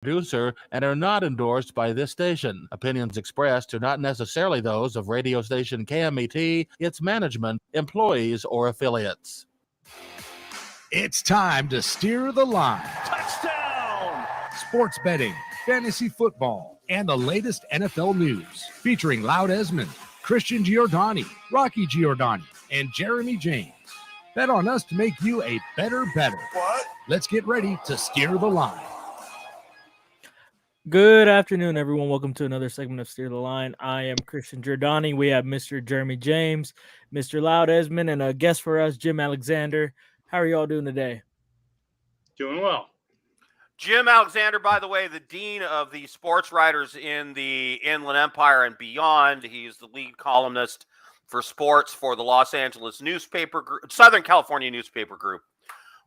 producer and are not endorsed by this station. Opinions expressed are not necessarily those of radio station KMET, its management, employees, or affiliates. It's time to steer the line. Touchdown! Sports betting, fantasy football, and the latest NFL news. Featuring Loud Esmond, Christian Giordani, Rocky Giordani, and Jeremy James. Bet on us to make you a better better. What? Let's get ready to steer the line. Good afternoon, everyone. Welcome to another segment of Steer the Line. I am Christian Giordani. We have Mr. Jeremy James, Mr. Loud Esmond, and a guest for us, Jim Alexander. How are y'all doing today? Doing well. Jim Alexander, by the way, the dean of the sports writers in the Inland Empire and beyond. He's the lead columnist for sports for the Los Angeles newspaper group, Southern California newspaper group,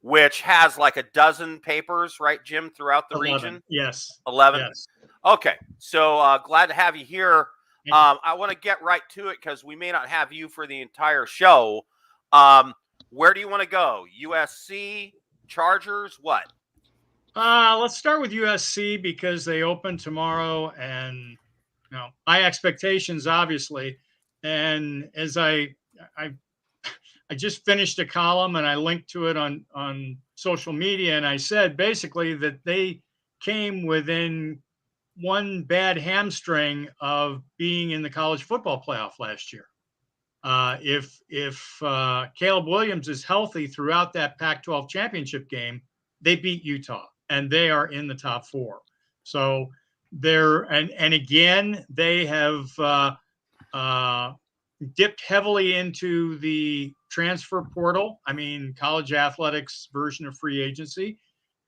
which has like a dozen papers, right, Jim, throughout the 11. region? Yes. 11? Yes. Okay, so glad to have you here. I want to get right to it because we may not have you for the entire show. Where do you want to go? USC, Chargers, what? Let's start with USC because they open tomorrow, and high expectations, obviously. And as I just finished a column and I linked to it on social media, and I said basically that they came within one bad hamstring of being in the college football playoff last year. If Caleb Williams is healthy throughout that Pac-12 championship game, they beat Utah and they are in the top four. So they're and again they have dipped heavily into the transfer portal. I mean, college athletics version of free agency.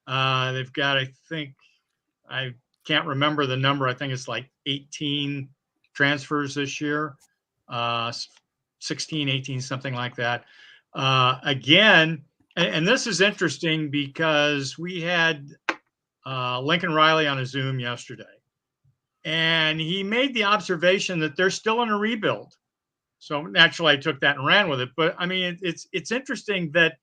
They've got, I can't remember the number. I think it's like 18 transfers this year, 16, 18, something like that. Again, and this is interesting because we had Lincoln Riley on a Zoom yesterday, and he made the observation that they're still in a rebuild. So naturally, I took that and ran with it. But I mean, it's interesting that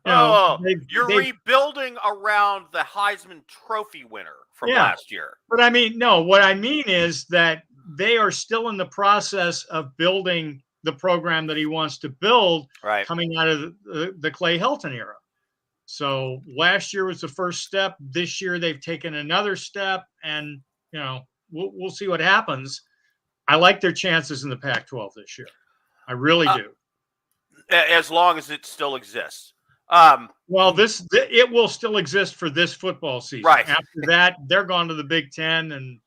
you're rebuilding around the Heisman Trophy winner from last year. But I mean, no, what I mean is that they are still in the process of building the program that he wants to build, coming out of the Clay Helton era. So last year was the first step. This year they've taken another step, and we'll see what happens. I like their chances in the Pac-12 this year. I really do. As long as it still exists. Well, it will still exist for this football season. Right. After that, they're gone to the Big Ten, and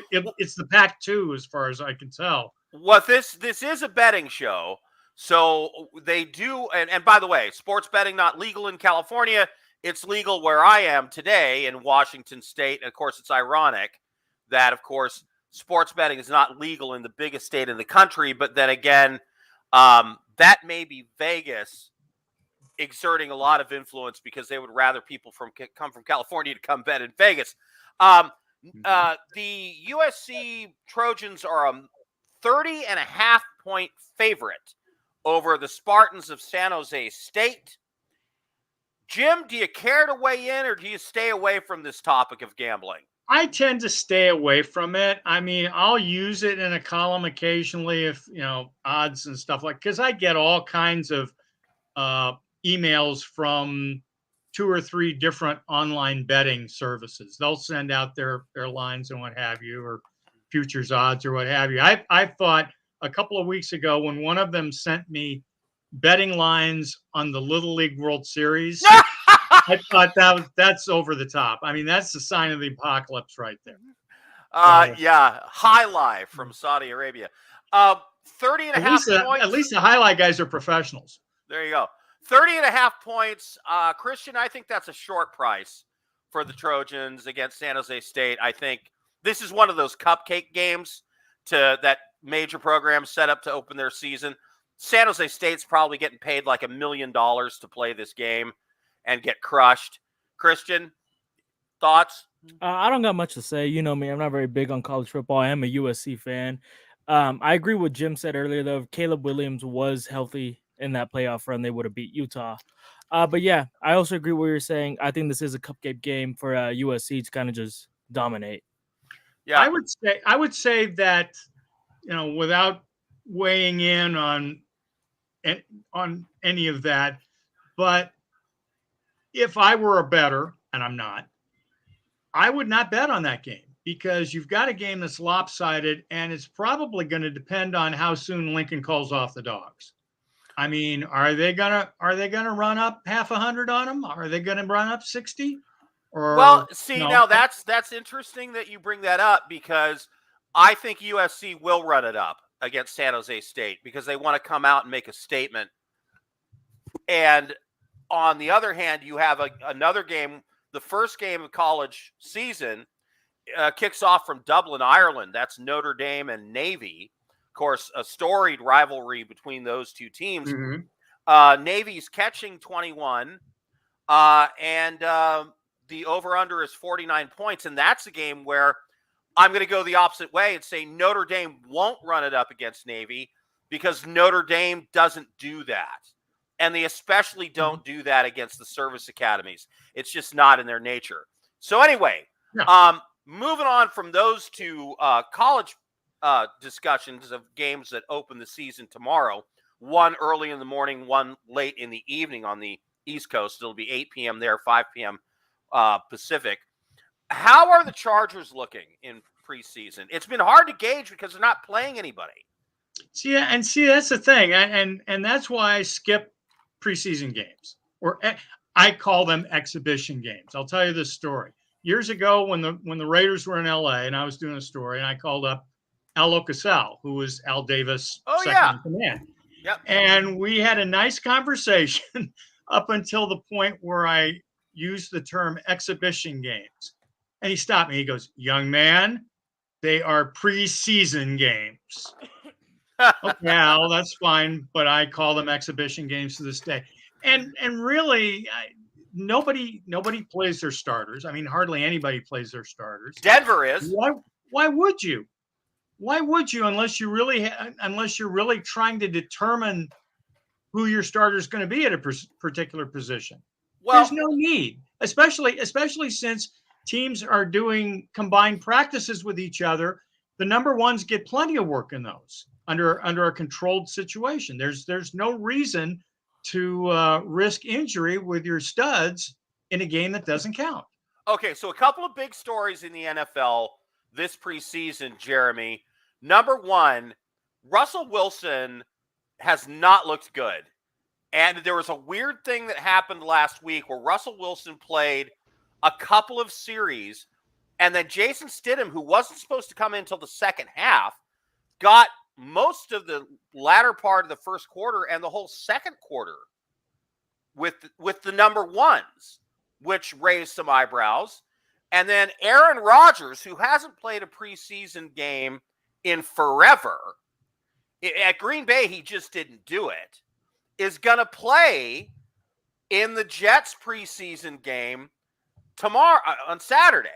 it's the Pac-2 as far as I can tell. Well, this is a betting show, so they do. And by the way, sports betting not legal in California. It's legal where I am today in Washington State. And of course, it's ironic that, of course, sports betting is not legal in the biggest state in the country. But then again, that may be Vegas exerting a lot of influence because they would rather people come from California to come bet in Vegas. The USC Trojans are a 30.5-point favorite over the Spartans of San Jose State. Jim, do you care to weigh in, or do you stay away from this topic of gambling? I tend to stay away from it. I mean, I'll use it in a column occasionally if, odds and stuff because I get all kinds of emails from 2 or 3 different online betting services. They'll send out their lines and what have you, or futures odds or what have you. I thought a couple of weeks ago when one of them sent me betting lines on the Little League World Series, I thought that's over the top. I mean, that's the sign of the apocalypse right there. High life from Saudi Arabia. 30.5 points. At least the highlight guys are professionals. There you go. 30.5 points. Christian, I think that's a short price for the Trojans against San Jose State. I think this is one of those cupcake games that major programs set up to open their season. San Jose State's probably getting paid like $1 million to play this game and get crushed. Christian, thoughts? I don't got much to say. You know me, I'm not very big on college football. I am a USC fan. I agree with what Jim said earlier, though. If Caleb Williams was healthy in that playoff run, they would have beat Utah. But yeah, I also agree with what you're saying. I think this is a cupcake game for USC to kind of just dominate. Yeah, I would say that, without weighing in on any of that, but if I were a bettor, and I'm not, I would not bet on that game because you've got a game that's lopsided, and it's probably going to depend on how soon Lincoln calls off the dogs. I mean, are they gonna run up half 100 on them? Are they gonna run up 60? Or well, see, no? now that's interesting that you bring that up because I think USC will run it up against San Jose State because they want to come out and make a statement. And on the other hand, you have another game. The first game of college season kicks off from Dublin, Ireland. That's Notre Dame and Navy. Of course, a storied rivalry between those two teams. Mm-hmm. Navy's catching 21, and the over-under is 49 points. And that's a game where I'm going to go the opposite way and say Notre Dame won't run it up against Navy because Notre Dame doesn't do that. And they especially don't do that against the service academies. It's just not in their nature. So anyway, moving on from those two college discussions of games that open the season tomorrow, one early in the morning, one late in the evening on the East Coast. It'll be 8 p.m. there, 5 p.m. Pacific. How are the Chargers looking in preseason? It's been hard to gauge because they're not playing anybody. See, that's the thing. And that's why I skip preseason games, or I call them exhibition games. I'll tell you this story. Years ago, when the Raiders were in LA, and I was doing a story, and I called up Al Ocasal, who was Al Davis' second in command. Yep. And we had a nice conversation up until the point where I used the term exhibition games. And he stopped me. He goes, "Young man, they are preseason games." Okay, Al, that's fine, but I call them exhibition games to this day. And really, nobody plays their starters. I mean, hardly anybody plays their starters. Denver is. Why would you? Why would you unless you're really trying to determine who your starter is going to be at a particular position? Well, there's no need, especially since teams are doing combined practices with each other. The number ones get plenty of work in those under a controlled situation. There's no reason to risk injury with your studs in a game that doesn't count. Okay, so a couple of big stories in the NFL this preseason, Jeremy. Number one, Russell Wilson has not looked good. And there was a weird thing that happened last week where Russell Wilson played a couple of series, and then Jason Stidham, who wasn't supposed to come in until the second half, got most of the latter part of the first quarter and the whole second quarter with the number ones, which raised some eyebrows. And then Aaron Rodgers, who hasn't played a preseason game in forever, at Green Bay, he just didn't do it, is going to play in the Jets preseason game tomorrow on Saturday.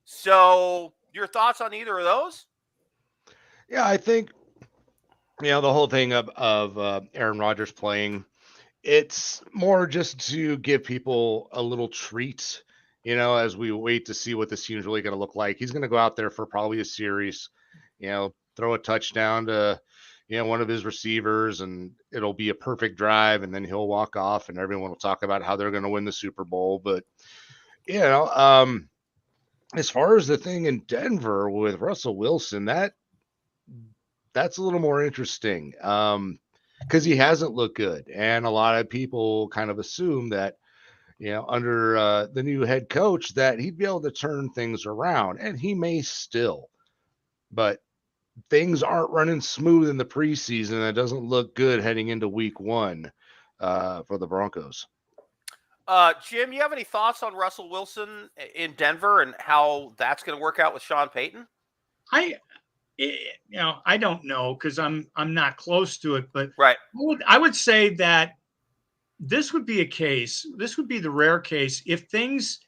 So your thoughts on either of those? Yeah, I think, the whole thing of Aaron Rodgers playing, it's more just to give people a little treat, as we wait to see what this team's really going to look like. He's going to go out there for probably a series, throw a touchdown to, one of his receivers, and it'll be a perfect drive, and then he'll walk off, and everyone will talk about how they're going to win the Super Bowl. But, as far as the thing in Denver with Russell Wilson, that's a little more interesting because he hasn't looked good. And a lot of people kind of assume that, under the new head coach, that he'd be able to turn things around, and he may still. But things aren't running smooth in the preseason. It doesn't look good heading into week one for the Broncos. Jim, you have any thoughts on Russell Wilson in Denver and how that's going to work out with Sean Payton? I don't know because I'm not close to it, but right. I would say that this would be the rare case if things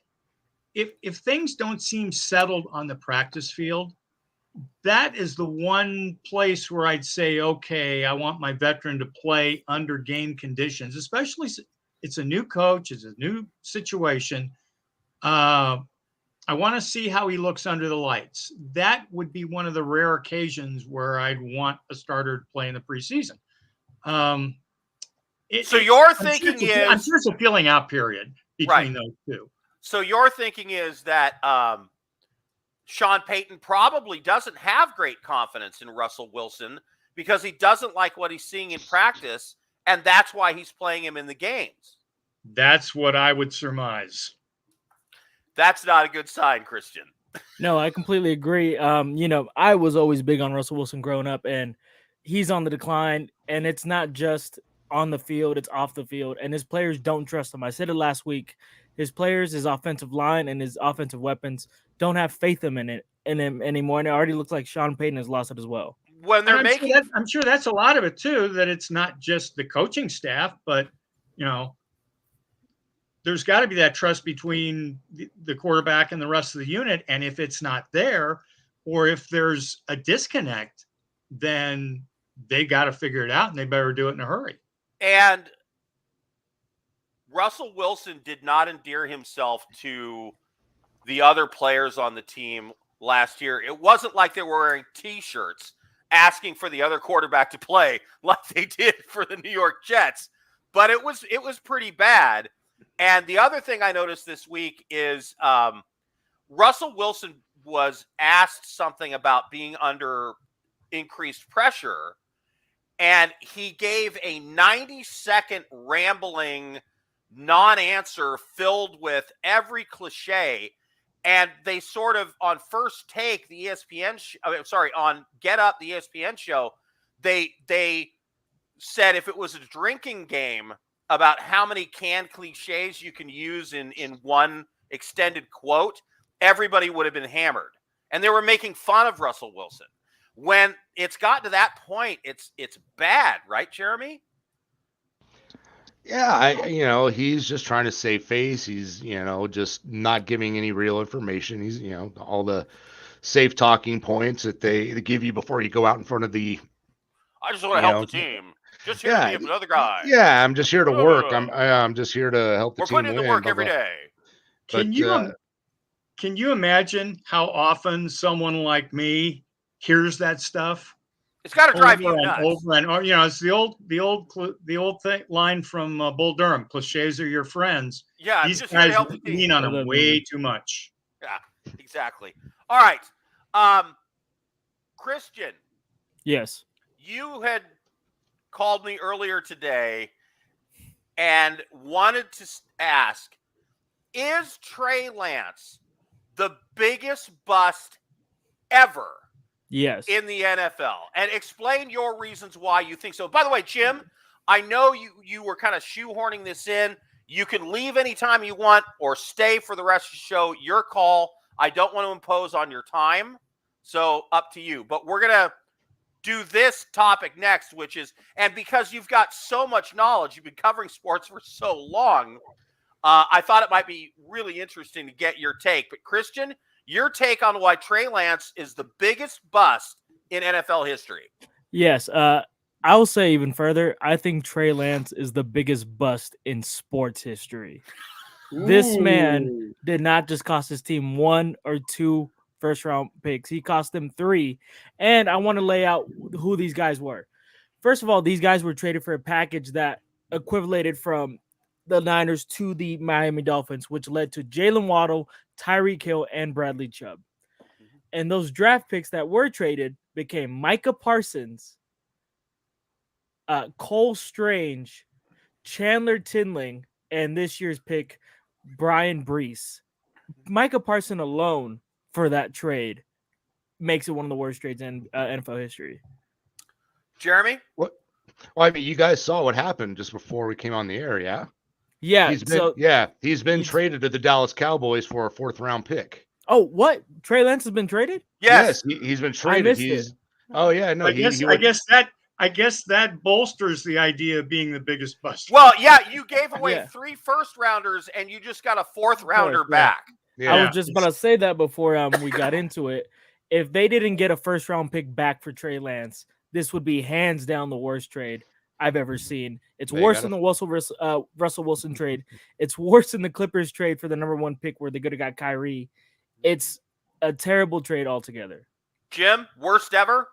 don't seem settled on the practice field. That is the one place where I'd say, okay, I want my veteran to play under game conditions, especially It's a new coach. It's a new situation. I want to see how he looks under the lights. That would be one of the rare occasions where I'd want a starter to play in the preseason. So your I'm thinking sure I'm is sure it's a feeling out period between those two. So your thinking is that Sean Payton probably doesn't have great confidence in Russell Wilson because he doesn't like what he's seeing in practice, and that's why he's playing him in the games. That's what I would surmise. That's not a good sign, Christian. No, I completely agree. I was always big on Russell Wilson growing up, and he's on the decline. And it's not just on the field; it's off the field. And his players don't trust him. I said it last week. His players, his offensive line, and his offensive weapons don't have faith in him anymore. And it already looks like Sean Payton has lost it as well. When they're I'm sure that's a lot of it too. That it's not just the coaching staff, but there's got to be that trust between the quarterback and the rest of the unit. And if it's not there, or if there's a disconnect, then they got to figure it out and they better do it in a hurry. And Russell Wilson did not endear himself to the other players on the team last year. It wasn't like they were wearing T-shirts asking for the other quarterback to play like they did for the New York Jets, but it was pretty bad. And the other thing I noticed this week is Russell Wilson was asked something about being under increased pressure, and he gave a 90-second rambling non-answer filled with every cliche. And they sort of, on First Take, the ESPN, on Get Up, the ESPN show, they said if it was a drinking game about how many canned cliches you can use in one extended quote, everybody would have been hammered. And they were making fun of Russell Wilson. When it's gotten to that point, it's bad, right, Jeremy? Yeah, he's just trying to save face. He's, just not giving any real information. He's, all the safe talking points that they give you before you go out in front of the. I just want to help the team. Just here to be another guy. Yeah, I'm just here to work. I'm just here to help the team win. We're putting in the work every day. Can you imagine how often someone like me hears that stuff? It's got to drive you nuts. Over and over. It's the old line from Bull Durham. Cliches are your friends. Yeah, these guys lean on them way too much. Yeah, exactly. All right, Christian. Yes. You had called me earlier today and wanted to ask, is Trey Lance the biggest bust ever? Yes. In the NFL? And explain your reasons why you think so. By the way, Jim, I know you were kind of shoehorning this in. You can leave anytime you want or stay for the rest of the show. Your call. I don't want to impose on your time. So up to you. But we're going to do this topic next, which is, and because you've got so much knowledge, you've been covering sports for so long, I thought it might be really interesting to get your take. But Christian, your take on why Trey Lance is the biggest bust in NFL history. Yes. I'll say even further, I think Trey Lance is the biggest bust in sports history. Ooh. This man did not just cost his team 1 or 2 first-round picks. He cost them 3. And I want to lay out who these guys were. First of all, these guys were traded for a package that equivalated from the Niners to the Miami Dolphins, which led to Jalen Waddle, Tyreek Hill, and Bradley Chubb. And those draft picks that were traded became Micah Parsons, Cole Strange, Chandler Tinling, and this year's pick, Brian Brees. Micah Parsons alone for that trade makes it one of the worst trades in NFL history. Jeremy? What? Well, I mean, you guys saw what happened just before we came on the air, yeah? Yeah. He's been traded to the Dallas Cowboys for a 4th-round pick. Oh, what? Trey Lance has been traded? Yes, he's been traded. Oh yeah, no. I guess that bolsters the idea of being the biggest bust. Well, yeah, you gave away 3 first-rounders and you just got a 4th-rounder back. Yeah. I was just about to say that before we got into it. If they didn't get a first-round pick back for Trey Lance, this would be hands down the worst trade I've ever seen. It's They worse gotta- than the Russell Wilson trade. It's worse than the Clippers trade for the number 1 pick where they could have got Kyrie. It's a terrible trade altogether. Jim, worst ever?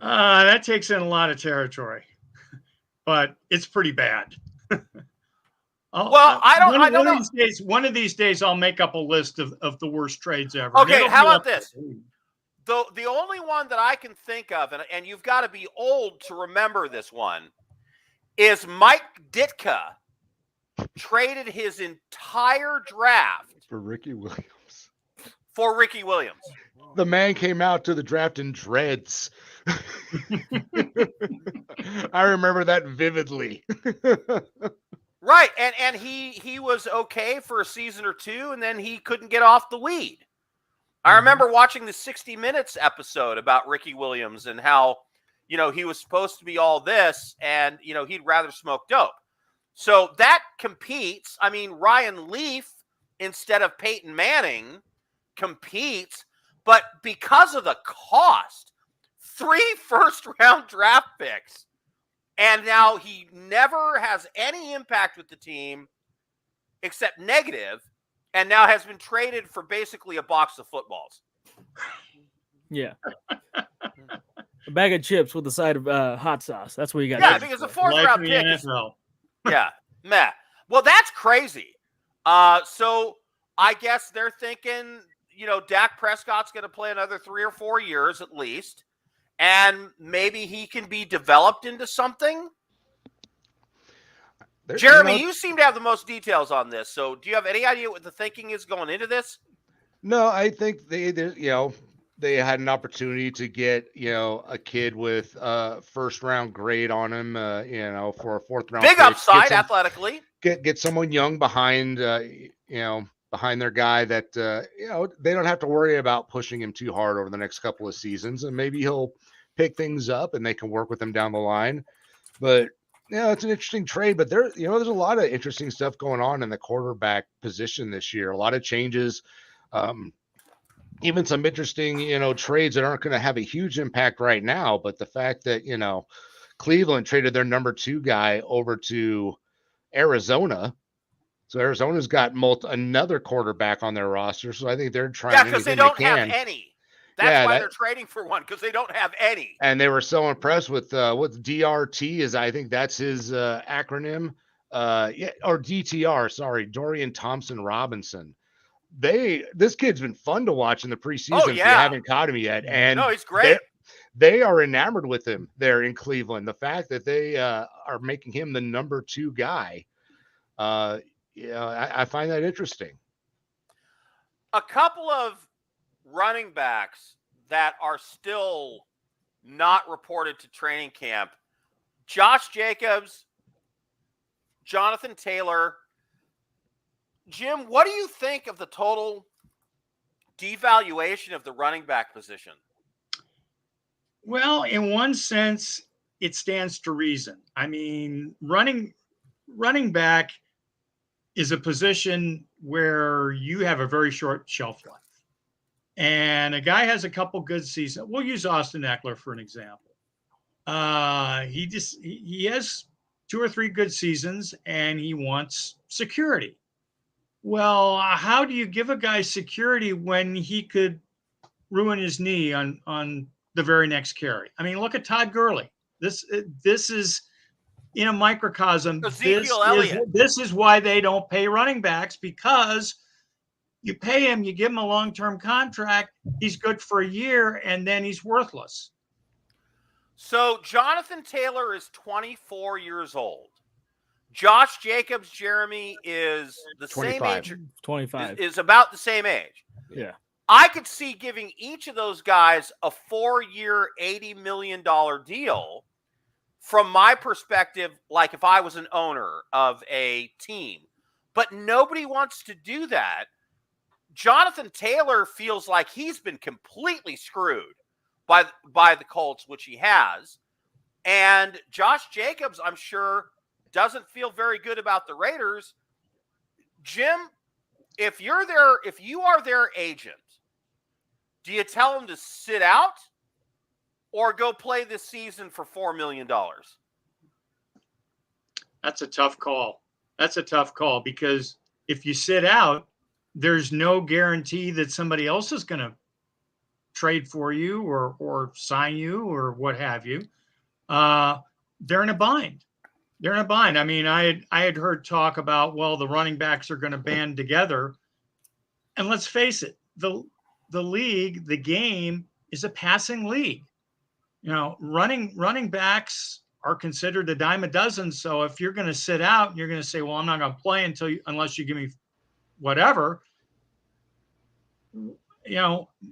That takes in a lot of territory, but it's pretty bad. Well, One of these days, I'll make up a list of the worst trades ever. Okay, how about this? The only one that I can think of, and you've got to be old to remember this one, is Mike Ditka traded his entire draft for Ricky Williams. The man came out to the draft in dreads. I remember that vividly. Right, and he was okay for a season or two, and then he couldn't get off the weed. I remember watching the 60 Minutes episode about Ricky Williams and how, he was supposed to be all this, and, he'd rather smoke dope. So that competes. I mean, Ryan Leaf, instead of Peyton Manning, competes, but because of the cost, 3 first-round draft picks, and now he never has any impact with the team except negative, and now has been traded for basically a box of footballs. Yeah. A bag of chips with a side of hot sauce. That's what you got. Yeah, because a 4th-round pick is, yeah, meh. Well, that's crazy. So I guess they're thinking, Dak Prescott's going to play another 3 or 4 years at least, and maybe he can be developed into something. Jeremy, you seem to have the most details on this. So do you have any idea what the thinking is going into this? No, I think they had an opportunity to get, a kid with a first-round grade on him, for a 4th-round big pick. Upside athletically. Get someone young behind, behind their guy that, they don't have to worry about pushing him too hard over the next couple of seasons, and maybe he'll pick things up and they can work with him down the line. But it's an interesting trade, but there's a lot of interesting stuff going on in the quarterback position this year. A lot of changes, even some interesting, trades that aren't going to have a huge impact right now. But the fact that, Cleveland traded their number 2 guy over to Arizona. So Arizona's got another quarterback on their roster. So I think they're trying. Yeah, because they don't have any. That's why they're trading for one, because they don't have any. And they were so impressed with what DRT is. I think that's his acronym. Or DTR. Sorry, Dorian Thompson Robinson. This kid's been fun to watch in the preseason. Oh, yeah. If you haven't caught him yet, and no, he's great. They are enamored with him there in Cleveland. The fact that they are making him the number 2 guy, I find that interesting. A couple of running backs that are still not reported to training camp: Josh Jacobs, Jonathan Taylor. Jim, what do you think of the total devaluation of the running back position? Well, in one sense, it stands to reason. I mean, running back is a position where you have a very short shelf life. And a guy has a couple good seasons. We'll use Austin Eckler for an example. He has 2 or 3 good seasons, and he wants security. Well, how do you give a guy security when he could ruin his knee on the very next carry? I mean, look at Todd Gurley. This is in a microcosm. Ezekiel Elliott. This is why they don't pay running backs, because you pay him, you give him a long-term contract, he's good for a year, and then he's worthless. So Jonathan Taylor is 24 years old. Josh Jacobs, Jeremy, is the 25. same age. 25. Is about the same age. Yeah. I could see giving each of those guys a 4-year, $80 million deal. From my perspective, like if I was an owner of a team. But nobody wants to do that. Jonathan Taylor feels like he's been completely screwed by the Colts, which he has. And Josh Jacobs, I'm sure, doesn't feel very good about the Raiders. Jim, if you are their agent, do you tell him to sit out? or go play this season for $4 million? That's a tough call. That's a tough call because if you sit out, there's no guarantee that somebody else is going to trade for you or sign you or what have you. They're in a bind. They're in a bind. I mean, I had heard talk about, well, the running backs are going to band together. And let's face it, the league, the game is a passing league. Running backs are considered a dime a dozen. So if you're going to sit out and you're going to say, well, I'm not going to play unless you give me whatever,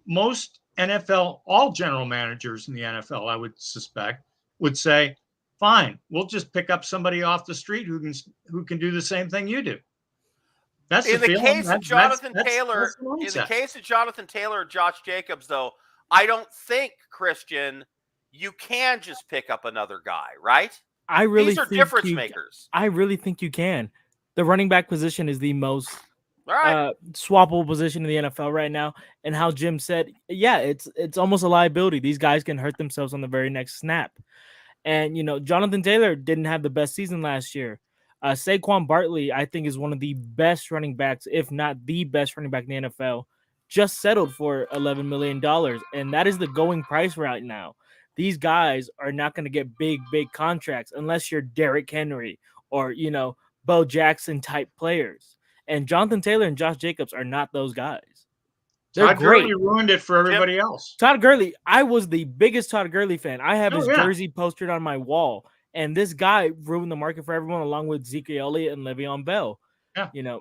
most NFL, all general managers in the NFL, I would suspect, would say, fine, we'll just pick up somebody off the street who can do the same thing you do. That's in the case of Jonathan Taylor. In the case of Jonathan Taylor and Josh Jacobs, though, I don't think, Christian, you can just pick up another guy, right? These are difference makers. I really think you can. The running back position is the most swappable position in the NFL right now. And how Jim said, yeah, it's almost a liability. These guys can hurt themselves on the very next snap. And, Jonathan Taylor didn't have the best season last year. Saquon Barkley, I think, is one of the best running backs, if not the best running back in the NFL, just settled for $11 million. And that is the going price right now. These guys are not going to get big contracts unless you're Derrick Henry or, Bo Jackson type players. And Jonathan Taylor and Josh Jacobs are not those guys. They're Todd great. Gurley ruined it for everybody else. Todd Gurley, I was the biggest Todd Gurley fan. I have his jersey posted on my wall. And this guy ruined the market for everyone along with Zeke Elliott and Le'Veon Bell. Yeah.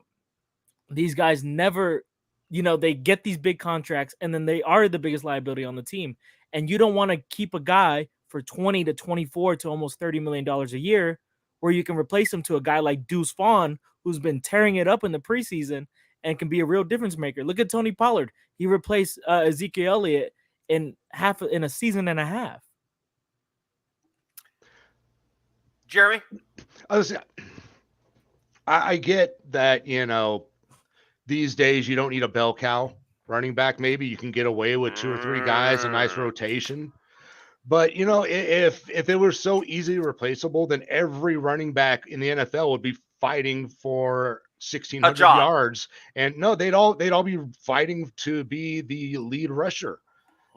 These guys never, they get these big contracts and then they are the biggest liability on the team. And you don't want to keep a guy for 20 to 24 to almost $30 million a year where you can replace him to a guy like Deuce Vaughn, who's been tearing it up in the preseason and can be a real difference maker. Look at Tony Pollard. He replaced Ezekiel Elliott in a season and a half. Jeremy? I get that, these days you don't need a bell cow running back. Maybe you can get away with 2 or 3 guys, a nice rotation. But, if it were so easily replaceable, then every running back in the NFL would be fighting for 1,600 yards. And no, they'd all be fighting to be the lead rusher.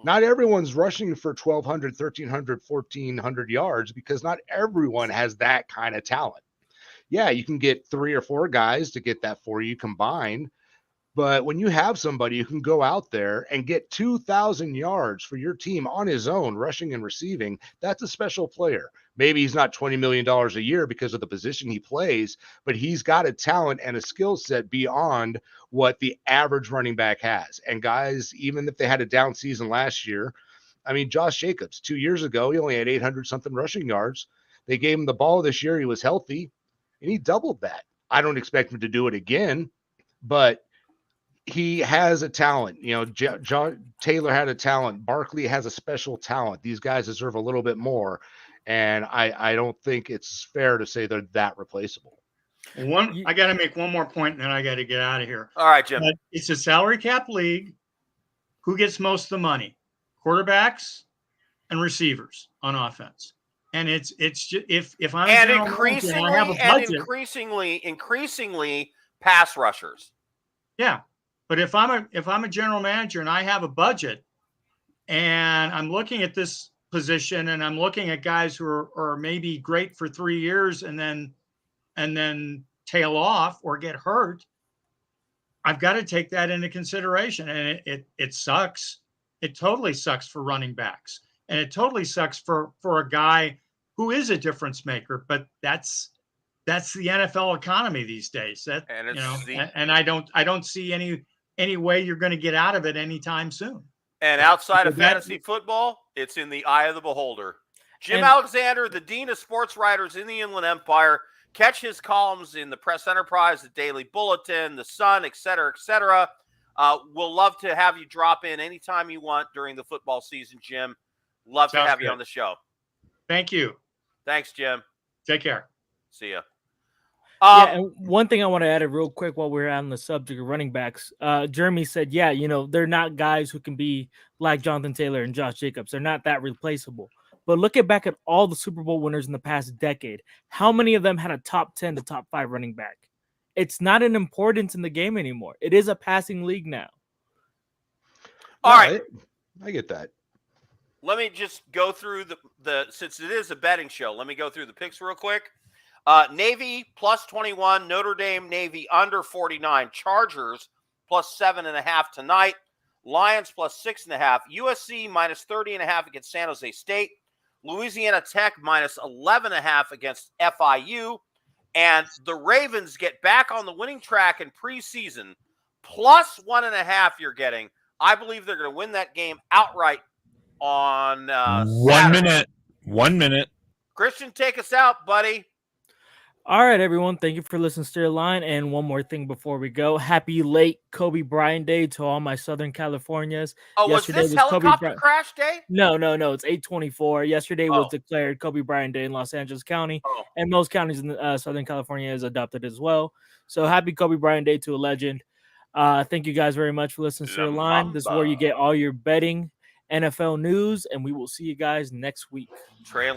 Not everyone's rushing for 1,200, 1,300, 1,400 yards because not everyone has that kind of talent. Yeah, you can get 3 or 4 guys to get that for you combined. But when you have somebody who can go out there and get 2,000 yards for your team on his own, rushing and receiving, that's a special player. Maybe he's not $20 million a year because of the position he plays, but he's got a talent and a skill set beyond what the average running back has. And guys, even if they had a down season last year, Josh Jacobs, 2 years ago, he only had 800-something rushing yards. They gave him the ball this year. He was healthy, and he doubled that. I don't expect him to do it again, but he has a talent. John Taylor had a talent. Barkley has a special talent. These guys deserve a little bit more. And I don't think it's fair to say they're that replaceable. I got to make one more point, and then I got to get out of here. All right, Jim. But it's a salary cap league. Who gets most of the money? Quarterbacks and receivers on offense. And it's just, if I'm and increasingly pass rushers. Yeah, but if I'm a general manager and I have a budget, and I'm looking at this position and I'm looking at guys who are maybe great for 3 years and then tail off or get hurt, I've got to take that into consideration. And it sucks. It totally sucks for running backs. And it totally sucks for a guy who is a difference maker. But that's the NFL economy these days. And I don't see any way you're going to get out of it anytime soon. And outside of fantasy football, it's in the eye of the beholder. Jim Alexander, the Dean of Sports Writers in the Inland Empire. Catch his columns in the Press Enterprise, the Daily Bulletin, the Sun, et cetera, et cetera. We'll love to have you drop in anytime you want during the football season, Jim. Love to have you on the show. Thank you. Thanks, Jim. Take care. See ya. And one thing I want to add real quick while we're on the subject of running backs. Jeremy said, yeah, they're not guys who can be like Jonathan Taylor and Josh Jacobs. They're not that replaceable. But look back at all the Super Bowl winners in the past decade. How many of them had a top 10 to top 5 running back? It's not an importance in the game anymore. It is a passing league now. All right. I get that. Let me just go through the since it is a betting show, let me go through the picks real quick. Navy plus 21, Notre Dame Navy under 49, Chargers plus 7.5 tonight, Lions plus 6.5, USC minus 30.5 against San Jose State, Louisiana Tech minus 11.5 against FIU, and the Ravens get back on the winning track in preseason, plus 1.5 you're getting. I believe they're going to win that game outright on 1 minute. 1 minute. Christian, take us out, buddy. All right, everyone. Thank you for listening to Steer Line. And one more thing before we go. Happy late Kobe Bryant Day to all my Southern Californians. Oh, Yesterday was this helicopter crash day? No. It's 8/24. Yesterday was declared Kobe Bryant Day in Los Angeles County. And most counties in Southern California is adopted as well. So happy Kobe Bryant Day to a legend. Thank you guys very much for listening to Steer Line. This is where you get all your betting NFL news, and we will see you guys next week. Trey